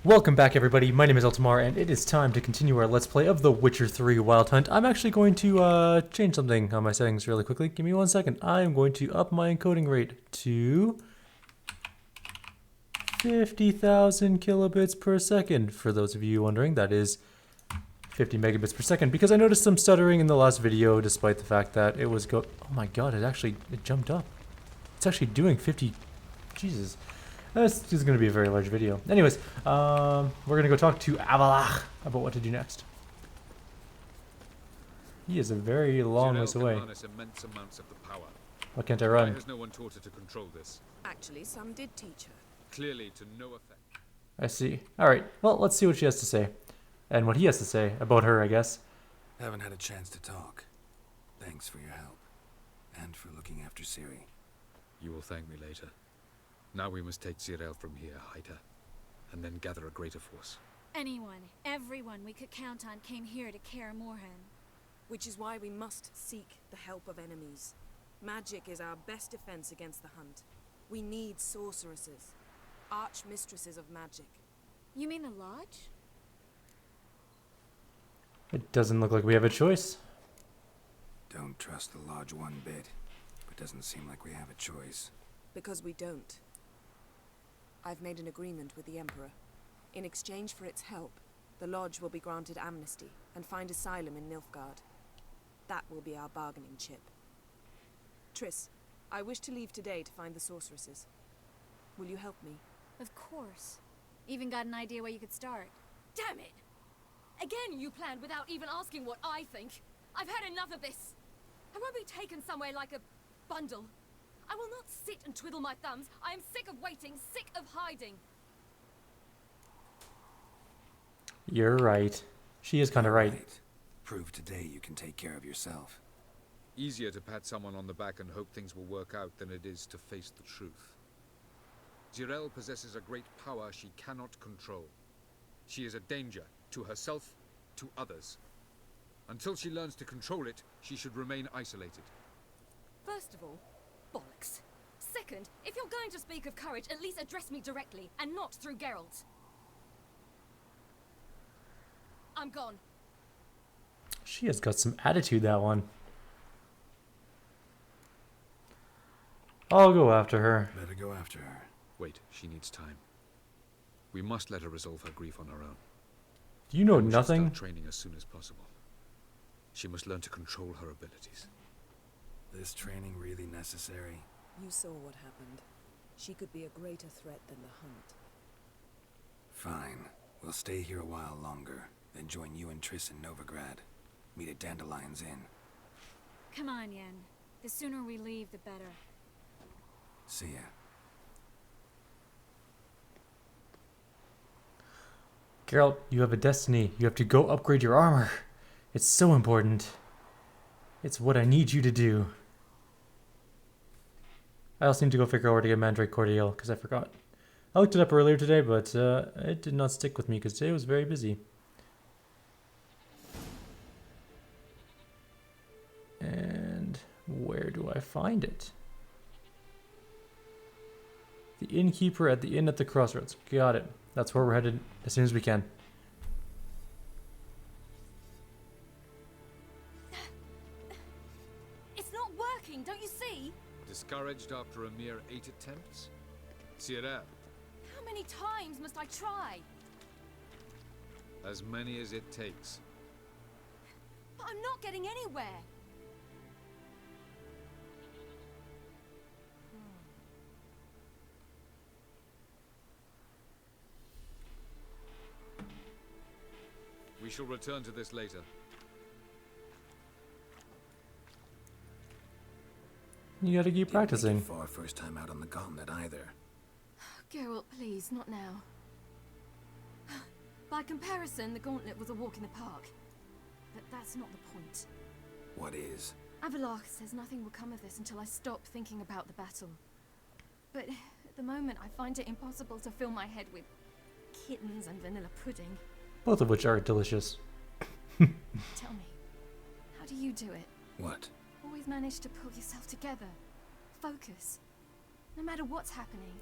Welcome back, everybody. My name is Eltimar, and it is time to continue our Let's Play of The Witcher 3 Wild Hunt. I'm actually going to change something on my settings really quickly. Give me 1 second. I am going to up my encoding rate to 50,000 kilobits per second. For those of you wondering, that is 50 megabits per second, because I noticed some stuttering in the last video, despite the fact that it was oh my god, it jumped up. It's actually doing 50. Jesus. This is going to be a very large video. Anyways, we're going to go talk to Avalach about what to do next. He is a very long ways away. Immense amounts of the power. Why can't I run? Why has no one taught her to control this? Actually, some did teach her. Clearly to no effect. I see. Alright, well, let's see what she has to say. And what he has to say about her, I guess. Haven't had a chance to talk. Thanks for your help. And for looking after Ciri. You will thank me later. Now we must take Ciri from here, hide her, and then gather a greater force. Anyone, everyone we could count on came here to Kaer Morhen. Which is why we must seek the help of enemies. Magic is our best defense against the hunt. We need sorceresses, archmistresses of magic. You mean the Lodge? It doesn't look like we have a choice. Don't trust the Lodge one bit. It doesn't seem like we have a choice. Because we don't. I've made an agreement with the Emperor. In exchange for its help, the Lodge will be granted amnesty and find asylum in Nilfgaard. That will be our bargaining chip. Triss, I wish to leave today to find the sorceresses. Will you help me? Of course. Even got an idea where you could start. Damn it! Again you planned without even asking what I think. I've had enough of this. I won't be taken somewhere like a bundle. I will not sit and twiddle my thumbs. I am sick of waiting, sick of hiding. You're right. She is kind of right. Prove today you can take care of yourself. Easier to pat someone on the back and hope things will work out than it is to face the truth. Ciri possesses a great power she cannot control. She is a danger to herself, to others. Until she learns to control it, she should remain isolated. First of all, bollocks. Second, if you're going to speak of courage, at least address me directly, and not through Geralt. I'm gone. She has got some attitude, that one. I'll go after her. Better go after her. Wait, she needs time. We must let her resolve her grief on her own. Do you know We should nothing? start training as soon as possible. She must learn to control her abilities. This training really necessary? You saw what happened. She could be a greater threat than the hunt. Fine. We'll stay here a while longer, then join you and Triss in Novigrad. Meet at Dandelion's Inn. Come on, Yen. The sooner we leave, the better. See ya. Geralt, you have a destiny. You have to go upgrade your armor. It's so important. It's what I need you to do. I also need to go figure out where to get Mandrake Cordial, because I forgot. I looked it up earlier today, but it did not stick with me, because today was very busy. And where do I find it? The innkeeper at the inn at the crossroads. Got it. That's where we're headed as soon as we can. It's not working, don't you see? Discouraged after a mere 8 attempts? Ciri, How many times must I try? as many as it takes. But I'm not getting anywhere. We shall return to this later. You gotta keep practicing. For our first time out on the gauntlet either. Geralt, please, not now. By comparison, the gauntlet was a walk in the park. But that's not the point. What is? Avalach says nothing will come of this until I stop thinking about the battle. But at the moment, I find it impossible to fill my head with kittens and vanilla pudding. Both of which are delicious. Tell me, how do you do it? What? Always manage to pull yourself together. Focus. No matter what's happening.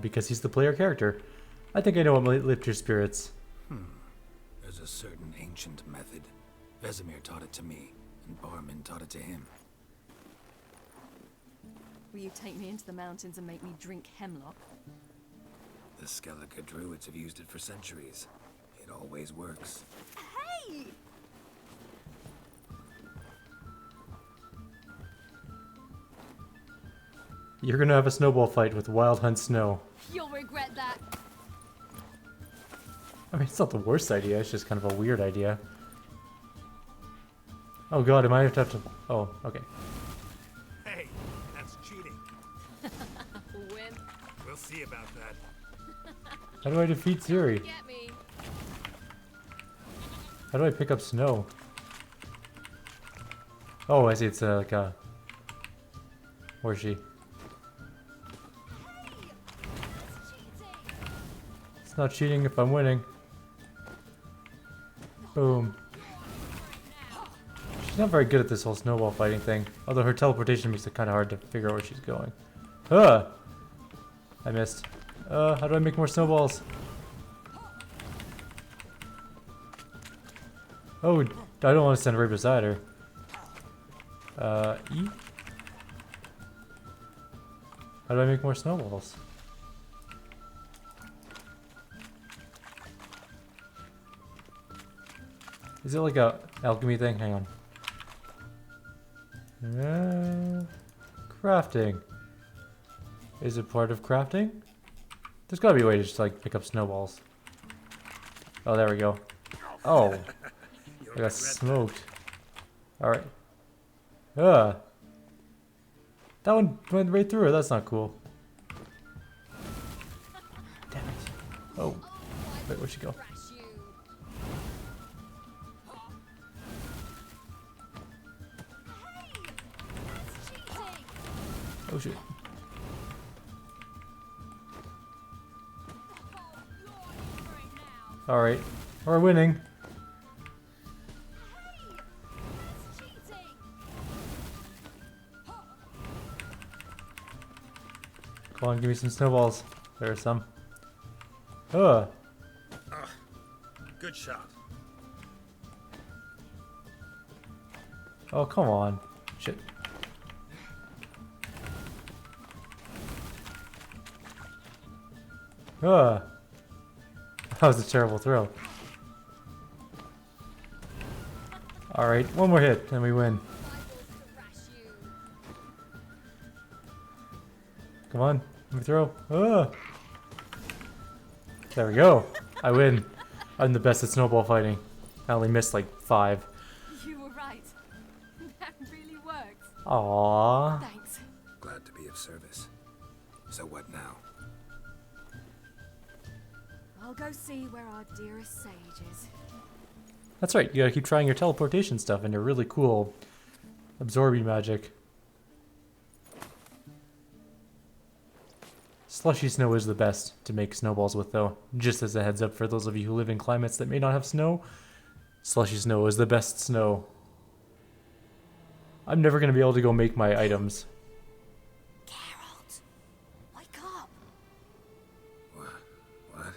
Because he's the player character. I think I know what might lift your spirits. There's a certain ancient method. Vesemir taught it to me, and Barman taught it to him. Will you take me into the mountains and make me drink hemlock? The Skellige druids have used it for centuries. It always works. Hey! You're gonna have a snowball fight with Wild Hunt Snow. You'll regret that. I mean, it's not the worst idea, it's just kind of a weird idea. Oh god, am I have to... Oh, okay. Hey, that's cheating. Wimp. We'll see about that. How do I defeat Ciri? Get me. How do I pick up snow? Oh, I see, it's like a... Where is she? It's not cheating if I'm winning. Boom. She's not very good at this whole snowball fighting thing. Although her teleportation makes it kind of hard to figure out where she's going. Ah! I missed. How do I make more snowballs? Oh, I don't want to stand right beside her. E? How do I make more snowballs? Is it like a alchemy thing? Hang on. Crafting. Is it part of crafting? There's gotta be a way to just like pick up snowballs. Oh, there we go. Oh, I got smoked. Alright. That one went right through her. That's not cool. Damn it. Oh. Wait, where'd she go? Crash you. Oh shit. Alright. We're winning. Come on, give me some snowballs. There are some. Ugh. Good shot. Oh, come on. Shit. Ugh. That was a terrible throw. Alright, one more hit and we win. Come on, let me throw. Ugh. There we go. I win. I'm the best at snowball fighting. I only missed like 5. You were right. That really worked. Aww. Thanks. Glad to be of service. So what now? I'll go see where our dearest sage is. That's right, you gotta keep trying your teleportation stuff and your really cool absorbing magic. Slushy snow is the best to make snowballs with though. Just as a heads up for those of you who live in climates that may not have snow, slushy snow is the best snow. I'm never gonna be able to go make my items. Geralt, wake up. What?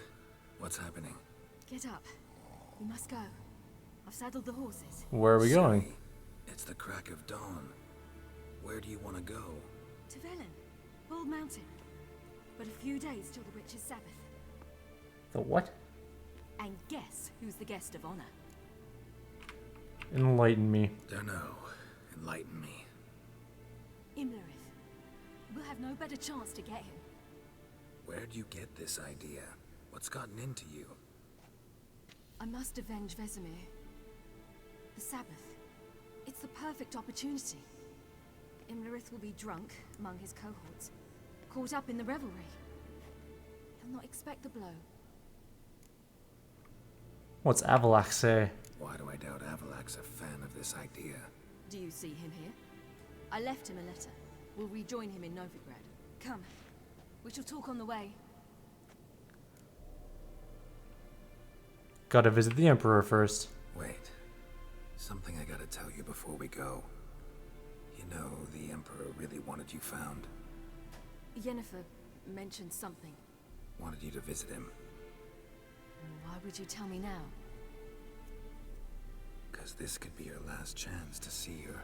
What's happening? Get up. We must go. I've saddled the horses. Where are we going? Ciri, it's the crack of dawn. Where do you want to go? To Velen, Bald Mountain. But a few days till the Witch's Sabbath. The what? And guess who's the guest of honor? Enlighten me. Dunno. Enlighten me. Imlerith. We'll have no better chance to get him. Where'd you get this idea? What's gotten into you? I must avenge Vesemir. The Sabbath. It's the perfect opportunity. Imlerith will be drunk among his cohorts, caught up in the revelry. He'll not expect the blow. What's Avalax say? Why do I doubt Avalak's a fan of this idea? Do you see him here? I left him a letter. We'll rejoin him in Novigrad. Come. We shall talk on the way. Gotta visit the Emperor first. Wait. Something I gotta tell you before we go. You know, the Emperor really wanted you found. Yennefer mentioned something. Wanted you to visit him. Why would you tell me now? Because this could be your last chance to see your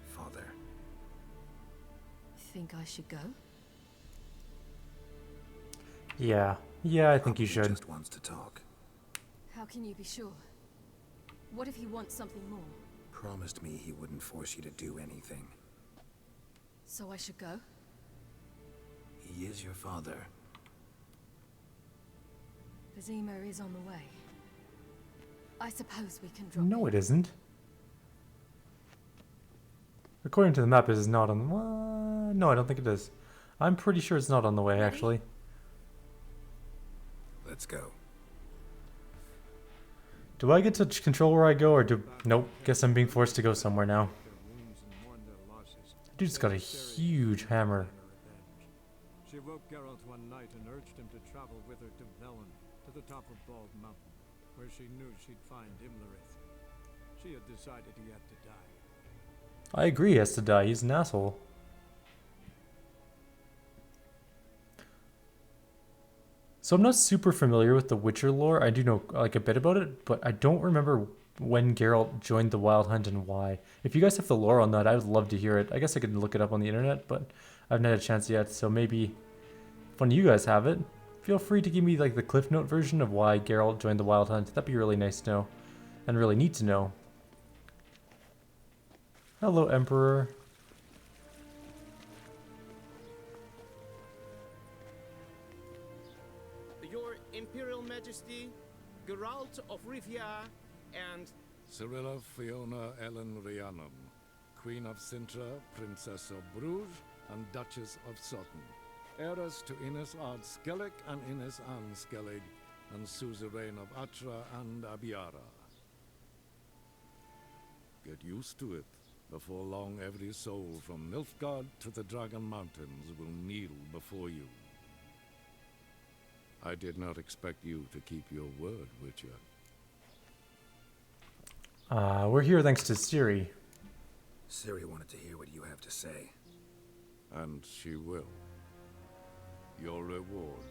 father. Think I should go? Yeah. Yeah, I think you Probably should. just wants to talk. How can you be sure? What if he wants something more? Promised me he wouldn't force you to do anything. So I should go? He is your father. The Zemo is on the way. I suppose we can drop No, in. it isn't. According to the map, it is not on the... no, I don't think it is. I'm pretty sure it's not on the way, Ready? actually. Let's go. Do I get to control where I go, or do... Nope, guess I'm being forced to go somewhere now. Dude's got a huge hammer. She woke Geralt one night and urged him to travel with her to Velen, to the top of Bald Mountain, where she knew she'd find Imlerith. She had decided he had to die. I agree he has to die, he's an asshole. So I'm not super familiar with the Witcher lore. I do know like a bit about it, but I don't remember when Geralt joined the Wild Hunt and why. If you guys have the lore on that, I would love to hear it. I guess I could look it up on the internet, but I haven't had a chance yet. So maybe if one of you guys have it, feel free to give me like the Cliff Note version of why Geralt joined the Wild Hunt. That'd be really nice to know and really neat to know. Hello, Emperor. Your Imperial Majesty, Geralt of Rivia, and Cirilla Fiona Ellen Rhiannon, Queen of Sintra, Princess of Bruges, and Duchess of Sutton, heiress to Innes Ard Skellig and Innes Anne Skellig, and suzerain of Atra and Abiara. Get used to it. Before long, every soul from Nilfgaard to the Dragon Mountains will kneel before you. I did not expect you to keep your word, Witcher. We're here thanks to Ciri. Ciri wanted to hear what you have to say. And she will. Your reward.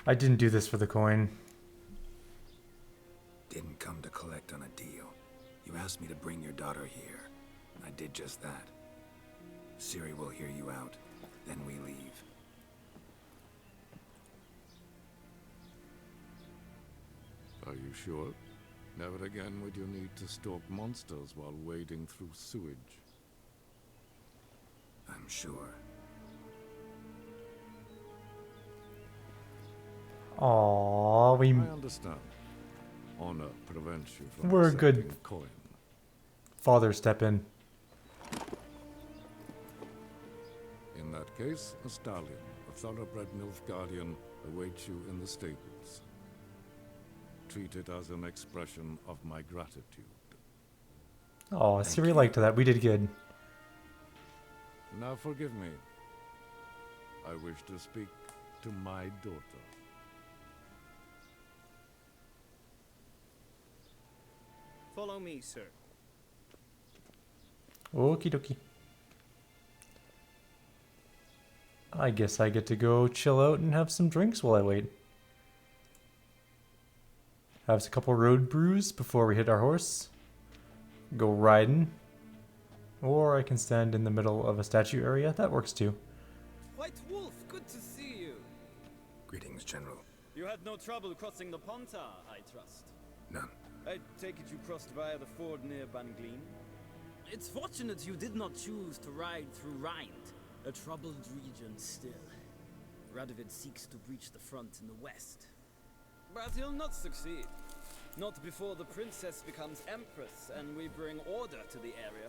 I didn't do this for the coin. Didn't come to collect on a deal. You asked me to bring your daughter here, and I did just that. Ciri will hear you out, then we leave. Are you sure? Never again would you need to stalk monsters while wading through sewage. I'm sure. Aww, we... I understand. Honor prevents you from We're good. accepting coin. Father, step in. In that case, a stallion, a thoroughbred Nilfgaardian, awaits you in the stables. Treat it as an expression of my gratitude. Aw, Ciri liked that. We did good. Now forgive me. I wish to speak to my daughter. follow me, sir. Okie dokie. I guess I get to go chill out and have some drinks while I wait. Have a couple road brews before we hit our horse. Go riding. Or I can stand in the middle of a statue area. That works too. White Wolf, good to see you. Greetings, General. You had no trouble crossing the Ponta, I trust. None. I take it you crossed via the ford near Bangleen? It's fortunate you did not choose to ride through Rind, a troubled region still. Radovid seeks to breach the front in the west. But he'll not succeed. Not before the princess becomes empress and we bring order to the area.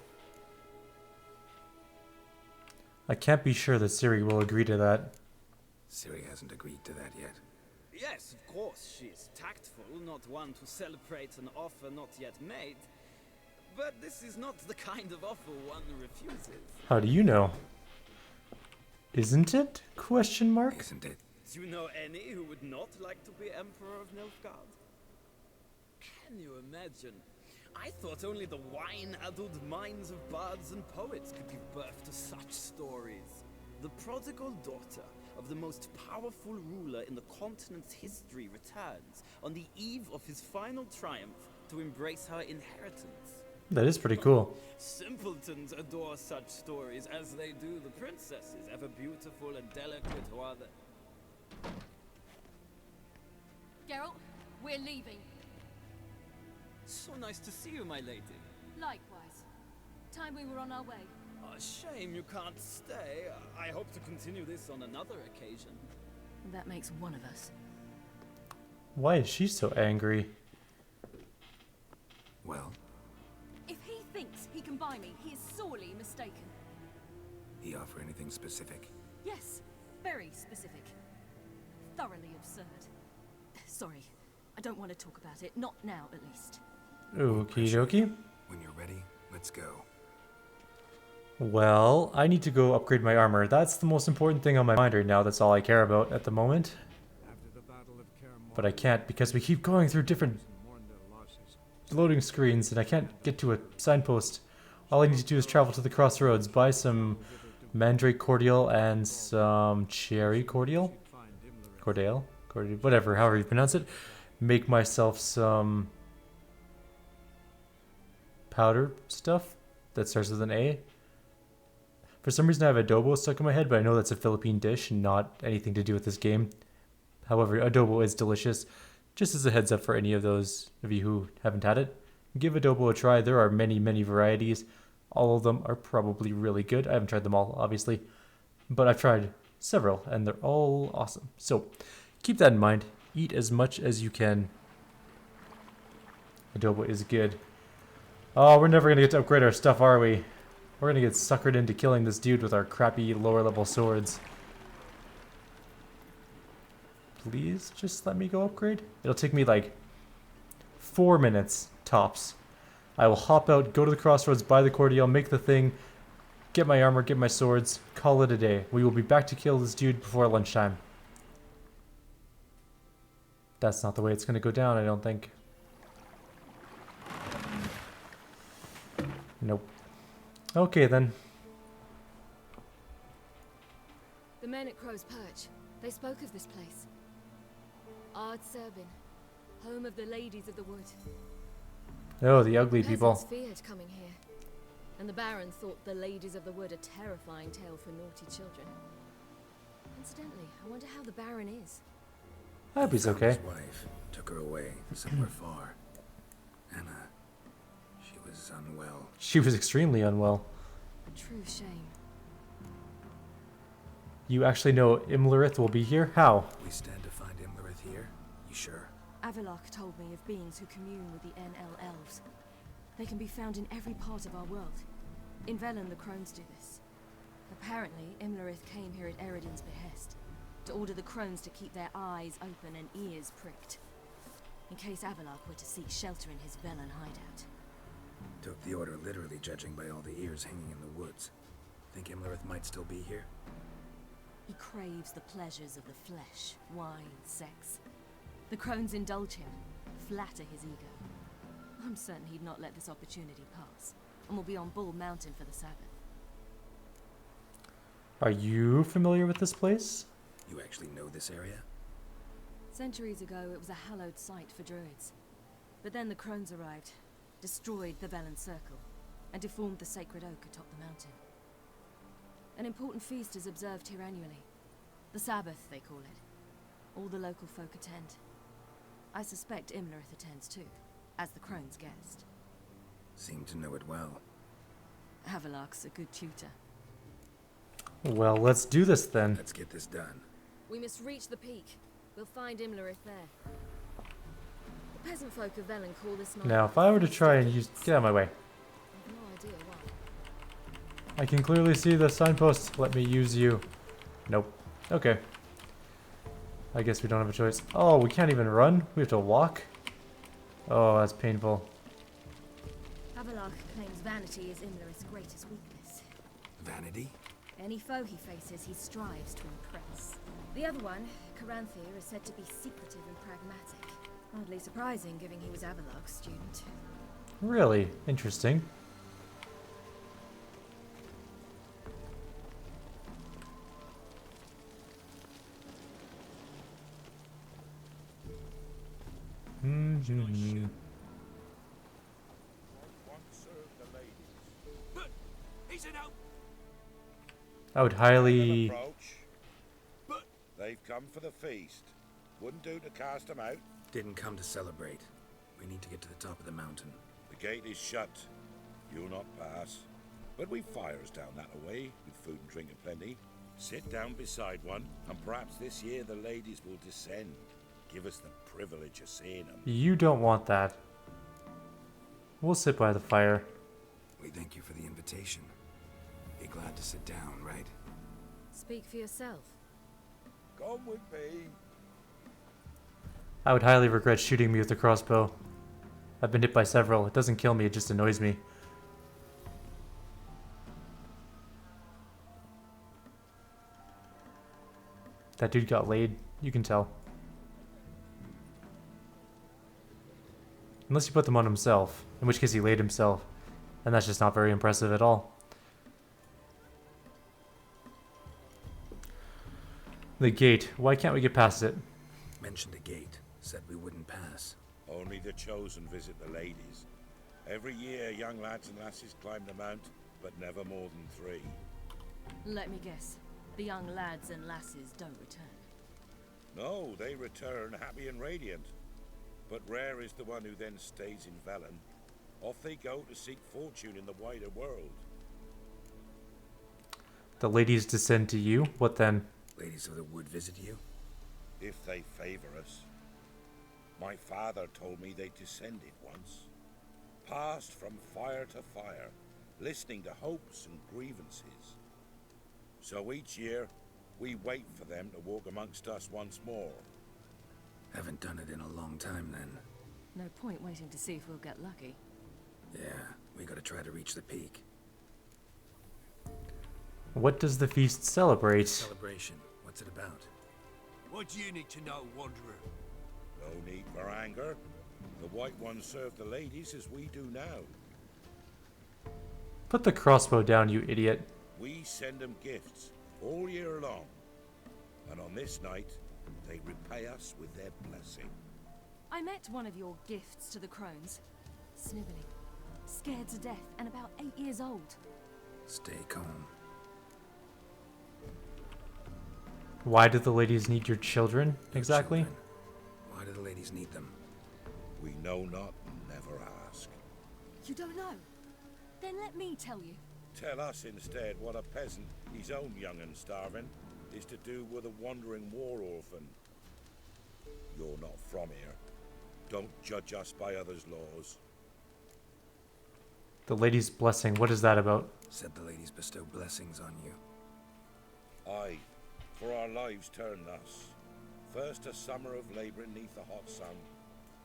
I can't be sure that Ciri will agree to that. Ciri hasn't agreed to that yet. Yes, of course, she's tactful, not one to celebrate an offer not yet made. But this is not the kind of offer one refuses. How do you know? Isn't it? Question mark? Isn't it? Do you know any who would not like to be Emperor of Nilfgaard? Can you imagine? I thought only the wine-addled minds of bards and poets could give birth to such stories. The prodigal daughter of the most powerful ruler in the continent's history returns on the eve of his final triumph to embrace her inheritance. That is pretty cool. Simpletons adore such stories as they do the princesses, ever beautiful and delicate who are the... Geralt, we're leaving. So nice to see you, my lady. Likewise. Time we were on our way. A shame you can't stay. I hope to continue this on another occasion. That makes one of us. Why is she so angry? Well, If he thinks he can buy me, he is sorely mistaken. he offer anything specific? Yes, very specific. Thoroughly absurd. Sorry, I don't want to talk about it. Not now, at least. Okie dokie. When you're ready, let's go. Well, I need to go upgrade my armor. That's the most important thing on my mind right now. That's all I care about at the moment. After the Battle of Kaer But I can't because we keep going through different mourned their losses. loading screens and I can't get to a signpost. All I need to do is travel to the crossroads, buy some mandrake cordial and some cherry cordial. Cordial? Whatever, however you pronounce it. Make myself some powder stuff that starts with an A. For some reason I have adobo stuck in my head, but I know that's a Philippine dish and not anything to do with this game. However, adobo is delicious. Just as a heads up for any of those of you who haven't had it, give adobo a try. There are many, many varieties. All of them are probably really good. I haven't tried them all, obviously, but I've tried several and they're all awesome. So keep that in mind. Eat as much as you can. Adobo is good. Oh, we're never going to get to upgrade our stuff, are we? We're going to get suckered into killing this dude with our crappy lower level swords. Please just let me go upgrade. It'll take me like 4 minutes tops. I will hop out, go to the crossroads, buy the cordial, make the thing, get my armor, get my swords, call it a day. We will be back to kill this dude before lunchtime. That's not the way it's going to go down, I don't think. Nope. Okay then. The men at Crow's Perch, they spoke of this place. Ard Serbin, home of the ladies of the wood. Oh, the ugly people. Peasants feared coming here, and the Baron thought the ladies of the wood a terrifying tale for naughty children. Incidentally, I wonder how the Baron is. I hope he's Found okay. His wife took her away somewhere far. Anna, she was unwell. She was extremely unwell. A true shame. You actually know Imlerith will be here? How? We stand to find Imlerith here? You sure? Avalok told me of beings who commune with the NL elves. They can be found in every part of our world. In Velen, the crones do this. Apparently, Imlerith came here at Eredin's behest, to order the crones to keep their eyes open and ears pricked, in case Avalok were to seek shelter in his Velen hideout. Took the order literally, judging by all the ears hanging in the woods. Think Imlerith might still be here? He craves the pleasures of the flesh, wine, sex. The crones indulge him, flatter his ego. I'm certain he'd not let this opportunity pass, and will be on Bull Mountain for the Sabbath. Are you familiar with this place? You actually know this area? Centuries ago, it was a hallowed site for druids. But then the crones arrived, destroyed the Velen Circle, and deformed the sacred oak atop the mountain. An important feast is observed here annually. The Sabbath, they call it. All the local folk attend. I suspect Imlerith attends too, as the crone's guest. Seem to know it well. Avalok's a good tutor. Well, let's do this then. Let's get this done. We must reach the peak. We'll find Imlerith there. The peasant folk of Velen call this night. Now, if I were to try and use... Get out of my way. I've no idea why. I can clearly see the signpost. Let me use you. Nope. Okay. I guess we don't have a choice. Oh, we can't even run? We have to walk? Oh, that's painful. Avalok claims vanity is Imlerith's greatest weakness. Vanity? Any foe he faces, he strives to impress. The other one, Caranthir, is said to be secretive and pragmatic. Hardly surprising, given he was Avalok's student. Really interesting. He's an out. I would highly... Approach. They've come for the feast. Wouldn't do to cast them out. Didn't come to celebrate. We need to get to the top of the mountain. The gate is shut. You'll not pass. But we've fires down that away, with food and drink aplenty. Sit down beside one, and perhaps this year the ladies will descend. Give us the privilege of seeing them. You don't want that. We'll sit by the fire. We thank you for the invitation. Be glad to sit down, right? Speak for yourself. Come with me. I would highly regret shooting me with the crossbow. I've been hit by several. It doesn't kill me, it just annoys me. That dude got laid. You can tell. Unless you put them on himself, in which case he laid himself. And that's just not very impressive at all. The gate. Why can't we get past it? Mentioned a gate. Said we wouldn't pass. Only the chosen visit the ladies. Every year, young lads and lasses climb the mount, but never more than 3. Let me guess. The young lads and lasses don't return. No, they return happy and radiant. But rare is the one who then stays in Velen. Off they go to seek fortune in the wider world. The ladies descend to you? What then? Ladies of the wood visit you? If they favor us. My father told me they descended once. Passed from fire to fire, listening to hopes and grievances. So each year, we wait for them to walk amongst us once more. Haven't done it in a long time then. No point waiting to see if we'll get lucky. Yeah, we gotta try to reach the peak. What does the feast celebrate? Celebration. What's it about? What do you need to know, Wanderer? No need for anger. The White Ones serve the ladies as we do now. Put the crossbow down, you idiot. We send them gifts all year long. And on this night, they repay us with their blessing. I met one of your gifts to the crones. Sniveling, scared to death, and about 8 years old. Stay calm. Why do the ladies need your children, exactly? Children. Why do the ladies need them? We know not and never ask. You don't know? Then let me tell you. Tell us instead what a peasant, his own young and starving, is to do with a wandering war orphan. You're not from here. Don't judge us by others' laws. The lady's blessing, what is that about? Said the ladies bestow blessings on you. Aye, for our lives turn thus. First a summer of labour neath the hot sun,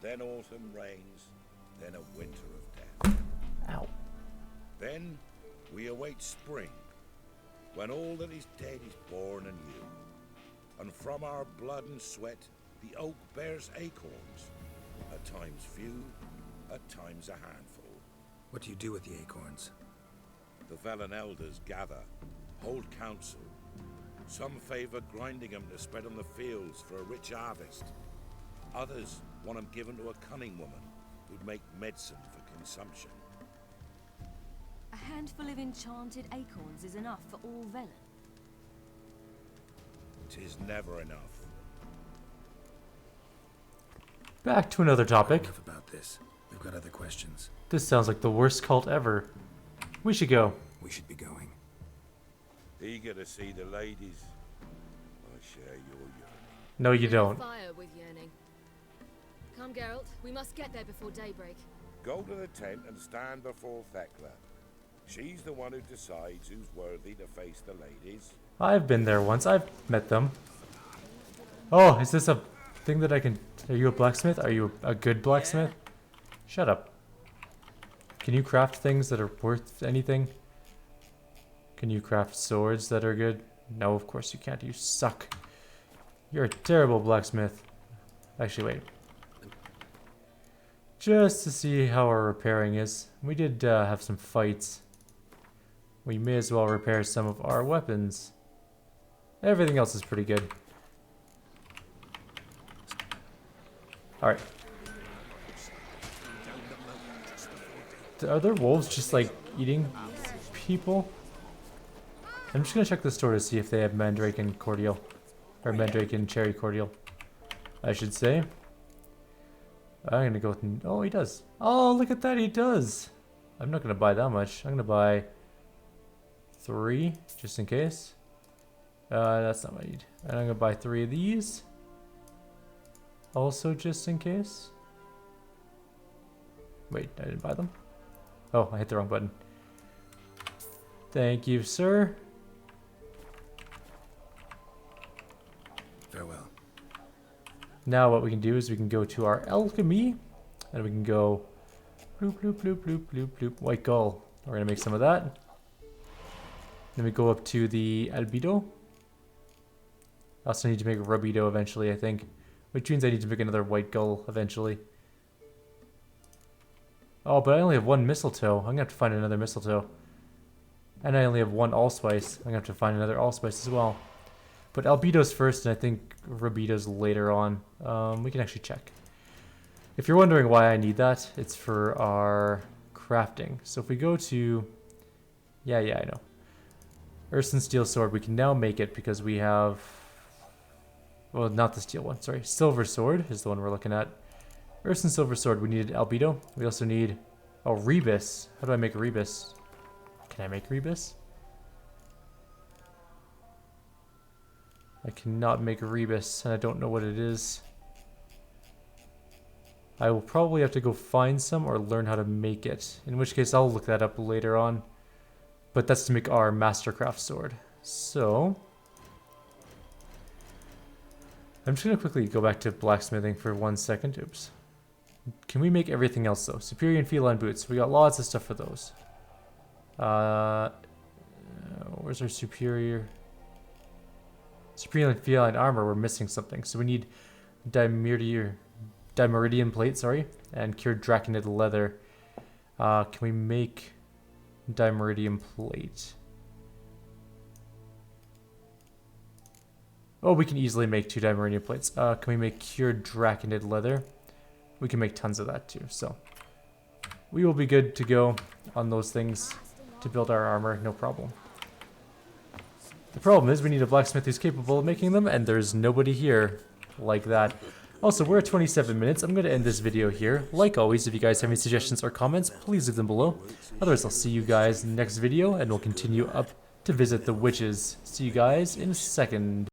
then autumn rains, then a winter of death. Ow. Then we await spring, when all that is dead is born anew. And from our blood and sweat, the oak bears acorns, at times few, at times a handful. What do you do with the acorns? The Velen elders gather, hold council. Some favour grinding them to spread on the fields for a rich harvest. Others want them given to a cunning woman who'd make medicine for consumption. A handful of enchanted acorns is enough for all Velen. 'Tis never enough. Back to another topic. Enough about this. We've got other questions. This sounds like the worst cult ever. We should go. We should be going. Eager to see the ladies. I share your yearning. No, you don't. Fire with yearning. Come, Geralt. We must get there before daybreak. Go to the tent and stand before Thekla. She's the one who decides who's worthy to face the ladies. I've been there once. I've met them. Oh, is this a thing that I can... Are you a blacksmith? Are you a good blacksmith? Yeah. Shut up. Can you craft things that are worth anything? Can you craft swords that are good? No, of course you can't. You suck. You're a terrible blacksmith. Actually, wait. Just to see how our repairing is. We did have some fights. We may as well repair some of our weapons. Everything else is pretty good. Alright. Are there wolves just like eating people? I'm just gonna check the store to see if they have mandrake and cordial. Or mandrake and cherry cordial, I should say. I'm gonna go with... Oh, he does. Oh, look at that, he does. I'm not gonna buy that much. I'm gonna buy 3, just in case. That's not what I need. And I'm gonna buy 3 of these. Also, just in case. Wait, I didn't buy them? Oh, I hit the wrong button. Thank you, sir. Farewell. Now what we can do is we can go to our alchemy, and we can go bloop, bloop, bloop, bloop, bloop, bloop, white gull. We're gonna make some of that. Then we go up to the albedo. I also need to make a rubido eventually, I think. Which means I need to make another white gull eventually. Oh, but I only have 1 mistletoe. I'm gonna have to find another mistletoe. And I only have 1 allspice. I'm gonna have to find another allspice as well. But albedo's first, and I think rubido's later on. We can actually check. If you're wondering why I need that, it's for our crafting. So if we go to... Yeah, I know. Earth and steel sword, we can now make it because we have... Well, not the steel one, sorry. Silver sword is the one we're looking at. Earth and silver sword, we needed albedo. We also need... Oh, rebus. How do I make a rebus? Can I make rebus? I cannot make a rebus, and I don't know what it is. I will probably have to go find some or learn how to make it. In which case, I'll look that up later on. But that's to make our Mastercraft sword. So... I'm just going to quickly go back to blacksmithing for 1 second. Oops. Can we make everything else, though? Superior and feline boots. We got lots of stuff for those. Where's our superior? Superior and feline armor, we're missing something. So we need dimeridian plate, sorry, and cured draconid leather. Can we make dimeridian plate? Oh, we can easily make 2 dimeridian plates. Can we make cured draconid leather? We can make tons of that too, so we will be good to go on those things to build our armor, no problem. The problem is we need a blacksmith who's capable of making them, and there's nobody here like that. Also, we're at 27 minutes. I'm going to end this video here. Like always, if you guys have any suggestions or comments, please leave them below. Otherwise, I'll see you guys in the next video, and we'll continue up to visit the witches. See you guys in a second.